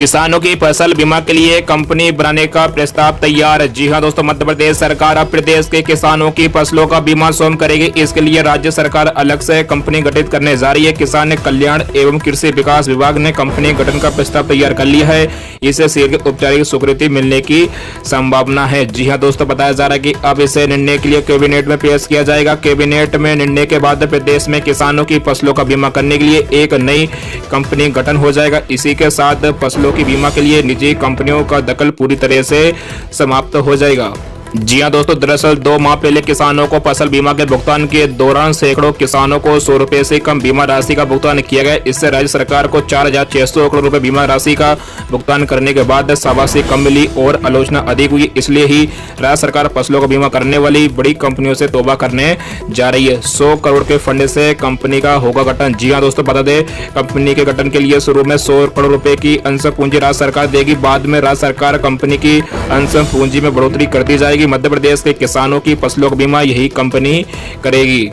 किसानों की फसल बीमा के लिए कंपनी बनाने का प्रस्ताव तैयार। जी हां दोस्तों, मध्य प्रदेश सरकार अब प्रदेश के किसानों की फसलों का बीमा स्वयं करेगी। इसके लिए राज्य सरकार अलग से कंपनी गठित करने जा रही है। किसान कल्याण एवं कृषि विकास विभाग ने कंपनी गठन का प्रस्ताव तैयार कर लिया है। इसे शीघ्र औपचारिक स्वीकृति मिलने की संभावना है। जी हाँ दोस्तों, बताया जा रहा है कि अब इसे निर्णय के लिए कैबिनेट में पेश किया जाएगा। कैबिनेट में निर्णय के बाद प्रदेश में किसानों की फसलों का बीमा करने के लिए एक नई कंपनी गठन हो जाएगा। इसी के साथ फसलों की बीमा के लिए निजी कंपनियों का दखल पूरी तरह से समाप्त हो जाएगा। जी हां दोस्तों, दरअसल 2 माह पहले किसानों को फसल बीमा के भुगतान के दौरान सैकड़ों किसानों को 100 रुपए से कम बीमा राशि का भुगतान किया गया। इससे राज्य सरकार को 4,600 करोड़ रुपए बीमा राशि का भुगतान करने के बाद शाबाशी कम मिली और आलोचना अधिक हुई। इसलिए ही राज्य सरकार फसलों का बीमा करने वाली बड़ी कंपनियों से तौबा करने जा रही है। 100 करोड़ के फंड से कंपनी का होगा गठन। जी हाँ दोस्तों, बता दें कंपनी के गठन के लिए शुरू में 100 करोड़ रुपए की अंश पूंजी राज्य सरकार देगी। बाद में राज्य सरकार कंपनी की अंश पूंजी में बढ़ोतरी कर दी जाएगी। मध्य प्रदेश के किसानों की फसलों का बीमा यही कंपनी करेगी।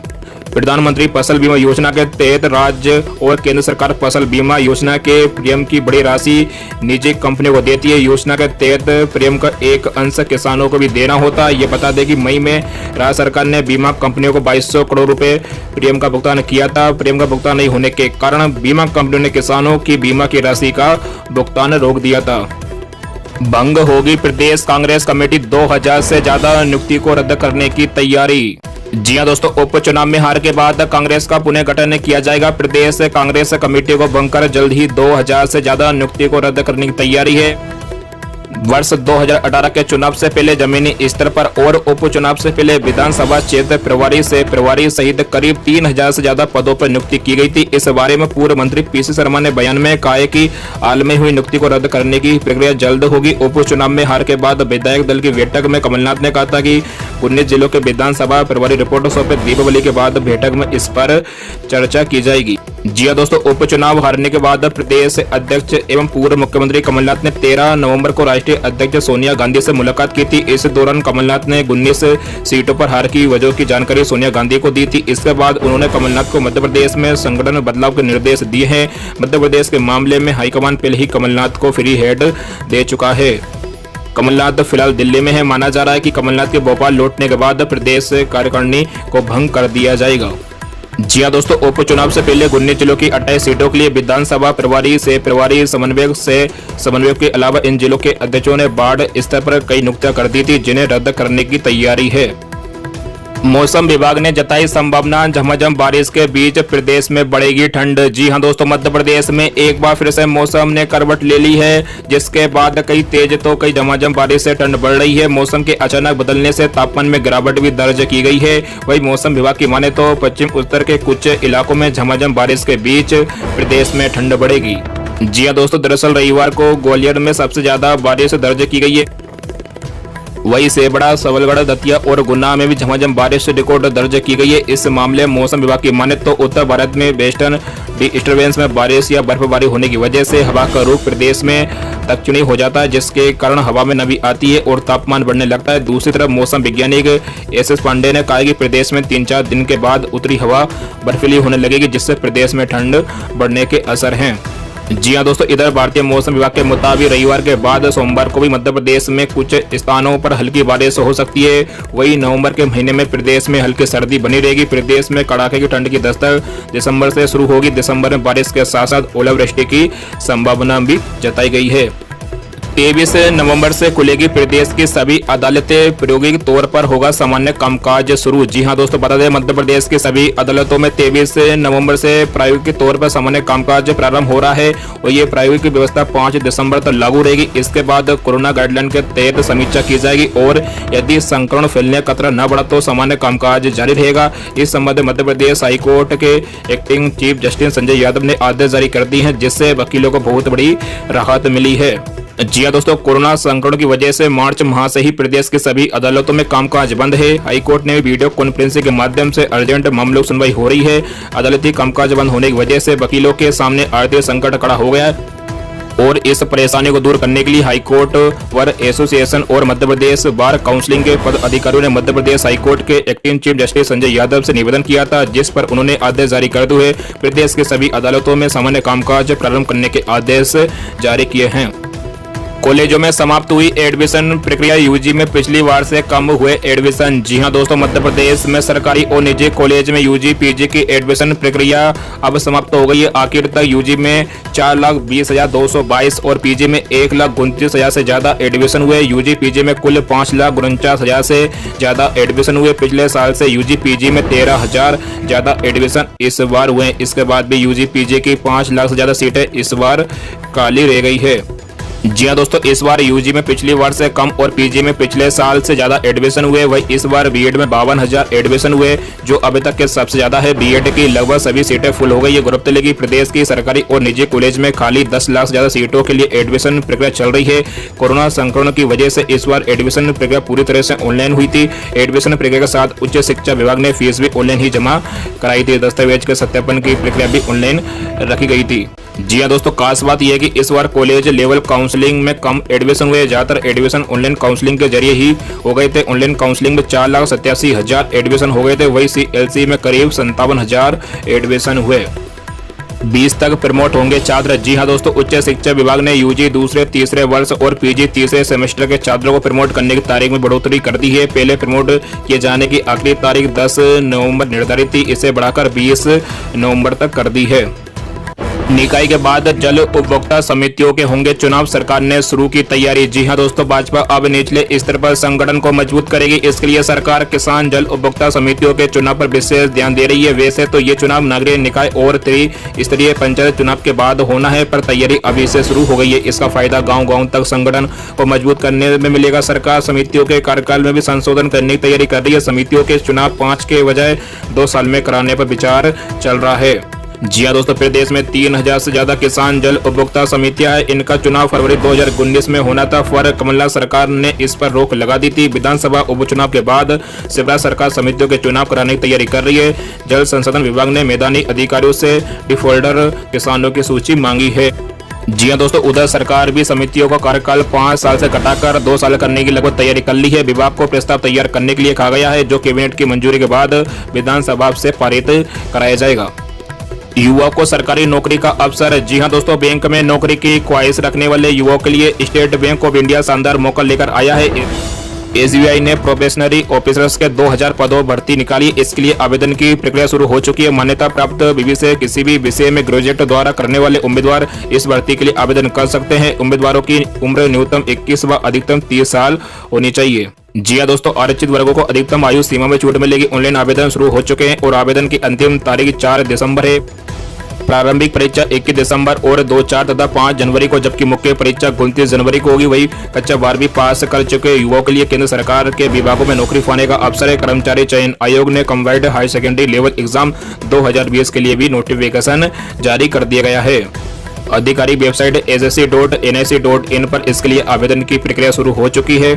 प्रधानमंत्री फसल बीमा योजना के तहत राज्य और केंद्र सरकार फसल बीमा योजना के प्रीमियम की बड़ी राशि निजी कंपनियों को देती है। योजना के तहत प्रीमियम का एक अंश किसानों को भी देना होता है। ये बता दें कि मई में राज्य सरकार ने बीमा कंपनियों को 2200 करोड़ रुपए प्रीमियम का भुगतान किया था। प्रीमियम का भुगतान नहीं होने के कारण बीमा कंपनियों ने किसानों की बीमा की राशि का भुगतान रोक दिया था। भंग होगी प्रदेश कांग्रेस कमेटी, 2000 से ज्यादा नियुक्ति को रद्द करने की तैयारी। जी हां दोस्तों, उपचुनाव में हार के बाद कांग्रेस का पुनः गठन किया जाएगा। प्रदेश कांग्रेस कमेटी को भंग कर जल्द ही 2000 से ज्यादा नियुक्ति को रद्द करने की तैयारी है। वर्ष 2018 के चुनाव से पहले जमीनी स्तर पर और उपचुनाव से पहले विधानसभा क्षेत्र प्रभारी से प्रभारी सहित करीब 3000 से ज्यादा पदों पर नियुक्ति की गई थी। इस बारे में पूर्व मंत्री पीसी शर्मा ने बयान में कहा है कि हाल में हुई नियुक्ति को रद्द करने की प्रक्रिया जल्द होगी। उपचुनाव में हार के बाद विधायक दल की बैठक में कमलनाथ ने कहा था कि 19 जिलों के विधानसभा प्रभारी रिपोर्ट सौंपे। दीपावली के बाद बैठक में इस पर चर्चा की जाएगी। जी हां दोस्तों, उपचुनाव हारने के बाद प्रदेश अध्यक्ष एवं पूर्व मुख्यमंत्री कमलनाथ ने 13 नवंबर को राष्ट्रीय अध्यक्ष सोनिया गांधी से मुलाकात की थी। इस दौरान कमलनाथ ने 19 सीटों पर हार की वजह की जानकारी सोनिया गांधी को दी थी। इसके बाद उन्होंने कमलनाथ को मध्य प्रदेश में संगठन में बदलाव के निर्देश दिए हैं। मध्य प्रदेश के मामले में हाईकमान पहले ही कमलनाथ को फ्री हैंड दे चुका है। कमलनाथ फिलहाल दिल्ली में है। माना जा रहा है कि कमलनाथ के भोपाल लौटने के बाद प्रदेश कार्यकारिणी को भंग कर दिया जाएगा। जी हाँ दोस्तों, उपचुनाव से पहले 19 जिलों की 28 सीटों के लिए विधानसभा प्रभारी से प्रभारी समन्वयक के अलावा इन जिलों के अध्यक्षों ने वार्ड स्तर पर कई नियुक्तियां कर दी थी, जिन्हें रद्द करने की तैयारी है। मौसम विभाग ने जताई संभावना, झमाझम बारिश के बीच प्रदेश में बढ़ेगी ठंड। जी हां दोस्तों, मध्य प्रदेश में एक बार फिर से मौसम ने करवट ले ली है, जिसके बाद कई तेज तो कई झमाझम बारिश से ठंड बढ़ रही है। मौसम के अचानक बदलने से तापमान में गिरावट भी दर्ज की गई है। वही मौसम विभाग की माने तो पश्चिम उत्तर के कुछ इलाकों में झमाझम बारिश के बीच प्रदेश में ठंड बढ़ेगी। जी हां दोस्तों, दरअसल रविवार को ग्वालियर में सबसे ज्यादा बारिश दर्ज की गई है। वही सेबड़ा, सबलगढ़, दतिया और गुना में भी झमाझम बारिश रिकॉर्ड दर्ज की गई है। इस मामले में मौसम विभाग की माने तो उत्तर भारत में वेस्टर्न डिस्टर्बेंस में बारिश या बर्फबारी होने की वजह से हवा का रुख प्रदेश में दक्षिणी हो जाता है, जिसके कारण हवा में नमी आती है और तापमान बढ़ने लगता है। दूसरी तरफ मौसम वैज्ञानिक एस पांडे ने कहा कि प्रदेश में 3-4 दिन के बाद उत्तरी हवा बर्फीली होने लगेगी, जिससे प्रदेश में ठंड बढ़ने के असर हैं। जी हाँ दोस्तों, इधर भारतीय मौसम विभाग के मुताबिक रविवार के बाद सोमवार को भी मध्य प्रदेश में कुछ स्थानों पर हल्की बारिश हो सकती है। वही नवंबर के महीने में प्रदेश में हल्की सर्दी बनी रहेगी। प्रदेश में कड़ाके की ठंड की दस्तक दिसंबर से शुरू होगी। दिसंबर में बारिश के साथ साथ ओलावृष्टि की संभावना भी जताई गई है। 23 नवंबर से खुलेगी प्रदेश की सभी अदालतें, प्रायोगिक तौर पर होगा सामान्य कामकाज शुरू। जी हां दोस्तों, बता दें मध्य प्रदेश की सभी अदालतों में 23 नवंबर से प्रायोगिक तौर पर सामान्य कामकाज प्रारंभ हो रहा है और ये प्रायोगिक व्यवस्था 5 दिसंबर तक लागू रहेगी। इसके बाद कोरोना गाइडलाइन के तहत समीक्षा की जाएगी और यदि संक्रमण फैलने का खतरा न बढ़ा तो सामान्य कामकाज जारी रहेगा। इस संबंध में मध्य प्रदेश हाईकोर्ट के acting chief justice Sanjay Yadav ने आदेश जारी कर दिए हैं, जिससे वकीलों को बहुत बड़ी राहत मिली है। जी हां दोस्तों, कोरोना संक्रमण की वजह से मार्च माह से ही प्रदेश की सभी अदालतों में कामकाज बंद है। हाईकोर्ट ने वीडियो कॉन्फ्रेंसिंग के माध्यम से अर्जेंट मामलों की सुनवाई हो रही है। अदालती कामकाज बंद होने की वजह से वकीलों के सामने आर्थिक संकट खड़ा हो गया है। और इस परेशानी को दूर करने के लिए हाईकोर्ट वर एसोसिएशन और मध्य प्रदेश बार काउंसिलिंग के पद अधिकारियों ने मध्य प्रदेश हाईकोर्ट के acting chief justice Sanjay Yadav से निवेदन किया था, जिस पर उन्होंने आदेश जारी करते हुए प्रदेश के सभी अदालतों में सामान्य कामकाज प्रारंभ करने के आदेश जारी किए हैं। कॉलेजों में समाप्त हुई एडमिशन प्रक्रिया, यूजी में पिछली बार से कम हुए एडमिशन। जी हां दोस्तों, मध्य प्रदेश में सरकारी और निजी कॉलेज में यूजी पीजी की एडमिशन प्रक्रिया अब समाप्त हो गई है। आखिर तक यूजी में 4,20,222 और पीजी में 1,29,000 से ज्यादा एडमिशन हुए। यूजी पीजी में कुल 5,49,000 से ज्यादा एडमिशन हुए। पिछले साल से यूजी पीजी में 13,000 ज्यादा एडमिशन इस बार हुए। इसके बाद भी यूजी पीजी की 5 लाख से ज्यादा सीटें इस बार खाली रह गई है। जी हां दोस्तों, इस बार यूजी में पिछली बार से कम और पीजी में पिछले साल से ज्यादा एडमिशन हुए। वही इस बार बीएड में 52,000 एडमिशन हुए, जो अभी तक के सबसे ज्यादा है। बीएड की लगभग सभी सीटें फुल हो गई है। गौरतलब की प्रदेश की सरकारी और निजी कॉलेज में खाली 10 लाख से ज्यादा सीटों के लिए एडमिशन प्रक्रिया चल रही है। कोरोना संक्रमण की वजह से इस बार एडमिशन प्रक्रिया पूरी तरह से ऑनलाइन हुई थी। एडमिशन प्रक्रिया के साथ उच्च शिक्षा विभाग ने फीस भी ऑनलाइन ही जमा कराई थी। दस्तावेज के सत्यापन की प्रक्रिया भी ऑनलाइन रखी गई थी। जी हां दोस्तों, खास बात यह है कि इस बार कॉलेज लेवल काउंसलिंग में कम एडमिशन हुए। ज्यादातर एडमिशन ऑनलाइन काउंसलिंग के जरिए ही हो गए थे। ऑनलाइन काउंसलिंग में 4,87,000 एडमिशन हो गए थे। वही सीएलसी में करीब 57,000 एडमिशन हुए। 20 तक प्रमोट होंगे छात्र। जी हां दोस्तों, उच्च शिक्षा विभाग ने यूजी दूसरे तीसरे वर्ष और पीजी तीसरे सेमेस्टर के छात्रों को प्रमोट करने की तारीख में बढ़ोतरी कर दी है। पहले प्रमोट किए जाने की आखिरी तारीख 10 नवंबर निर्धारित थी, इसे बढ़ाकर 20 नवंबर तक कर दी है। निकाय के बाद जल उपभोक्ता समितियों के होंगे चुनाव, सरकार ने शुरू की तैयारी। जी हां दोस्तों, भाजपा अब निचले स्तर पर संगठन को मजबूत करेगी। इसके लिए सरकार किसान जल उपभोक्ता समितियों के चुनाव पर विशेष ध्यान दे रही है। वैसे तो ये चुनाव नगरीय निकाय और त्रिस्तरीय पंचायत चुनाव के बाद होना है, पर तैयारी अभी से शुरू हो गई है। इसका फायदा गाँव-गाँव तक संगठन को मजबूत करने में मिलेगा। सरकार समितियों के कार्यकाल में भी संशोधन करने की तैयारी कर रही है। समितियों के चुनाव 5 के बजाय 2 साल में कराने पर विचार चल रहा है। जी हां दोस्तों, प्रदेश में 3,000 से ज्यादा किसान जल उपभोक्ता समितियां हैं। इनका चुनाव फरवरी 2019 में होना था, पर कमलनाथ सरकार ने इस पर रोक लगा दी थी। विधानसभा उपचुनाव के बाद शिवराज सरकार समितियों के चुनाव कराने की तैयारी कर रही है। जल संसाधन विभाग ने मैदानी अधिकारियों से डिफॉल्टर किसानों की सूची मांगी है। जी हां दोस्तों, उधर सरकार भी समितियों का कार्यकाल 5 साल से घटाकर 2 साल करने की लगभग तैयारी कर ली है। विभाग को प्रस्ताव तैयार करने के लिए कहा गया है, जो कैबिनेट की मंजूरी के बाद विधानसभा से पारित कराया जाएगा। युवाओं को सरकारी नौकरी का अवसर। जी हां दोस्तों, बैंक में नौकरी की ख्वाहिश रखने वाले युवाओं के लिए स्टेट बैंक ऑफ इंडिया शानदार मौका लेकर आया है। एसबीआई ने प्रोबेशनरी ऑफिसर्स के 2,000 पदों भर्ती निकाली। इसके लिए आवेदन की प्रक्रिया शुरू हो चुकी है। मान्यता प्राप्त विवि से किसी भी विषय में ग्रेजुएट द्वारा करने वाले उम्मीदवार इस भर्ती के लिए आवेदन कर सकते हैं। उम्मीदवारों की उम्र न्यूनतम 21 व अधिकतम 30 साल होनी चाहिए। जी हां दोस्तों, आरक्षित वर्गों को अधिकतम आयु सीमा में छूट मिलेगी। ऑनलाइन आवेदन शुरू हो चुके हैं और आवेदन की अंतिम तारीख 4 दिसंबर है। प्रारंभिक परीक्षा 21 दिसंबर और 2, 4 तथा 5 जनवरी को, जबकि मुख्य परीक्षा 29 जनवरी को होगी। वही कक्षा 12वीं पास कर चुके युवाओं के लिए केंद्र सरकार के विभागों में नौकरी पाने का अवसर है। कर्मचारी चयन आयोग ने combined high secondary level exam 2020 के लिए भी नोटिफिकेशन जारी कर दिया गया है। आधिकारिक वेबसाइट sjc.nic.in पर इसके लिए आवेदन की प्रक्रिया शुरू हो चुकी है।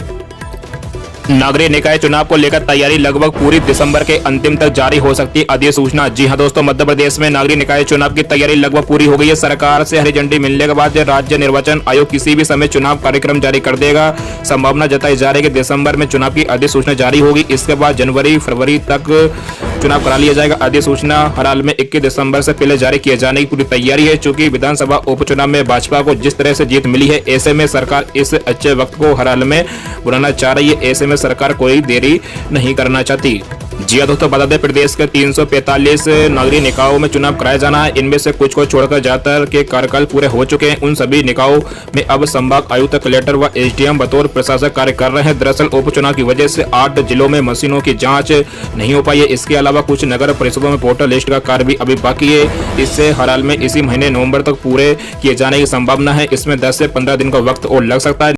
नागरिक निकाय चुनाव को लेकर तैयारी लगभग पूरी दिसंबर के अंतिम तक जारी हो सकती है अधिसूचना। जी हां दोस्तों, मध्य प्रदेश में नागरिक निकाय चुनाव की तैयारी लगभग पूरी हो गई है। सरकार से हरी झंडी मिलने के बाद राज्य निर्वाचन आयोग किसी भी समय चुनाव कार्यक्रम जारी कर देगा। संभावना जताई जा रही है कि दिसंबर में चुनाव की अधिसूचना जारी होगी। इसके बाद जनवरी फरवरी तक चुनाव करा लिया जाएगा। अधिसूचना हर हाल में 21 दिसंबर से पहले जारी किए जाने की पूरी तैयारी है। चूंकि विधानसभा उपचुनाव में भाजपा को जिस तरह से जीत मिली है, ऐसे में सरकार इस अच्छे वक्त को हर हाल में बुलाना चाह रही है। ऐसे में सरकार कोई देरी नहीं करना चाहती। जी दोस्तों, बता दें प्रदेश के 345 नागरिक निकायों में चुनाव कराया जाना है। इनमें से कुछ को छोड़कर ज्यादातर के कार्यकाल पूरे हो चुके हैं। उन सभी निकायों में अब संभाग आयुक्त, कलेक्टर व एसडीएम बतौर प्रशासक कार्य कर रहे हैं। दरअसल उपचुनाव की वजह से 8 जिलों में मशीनों की जांच नहीं हो पाई है। इसके अलावा कुछ नगर परिषदों में वोटर लिस्ट का कार्य भी अभी बाकी है। इससे हर हाल में इसी महीने नवंबर तक पूरे किए जाने की संभावना है। इसमें 10 से 15 दिन का वक्त और लग सकता है।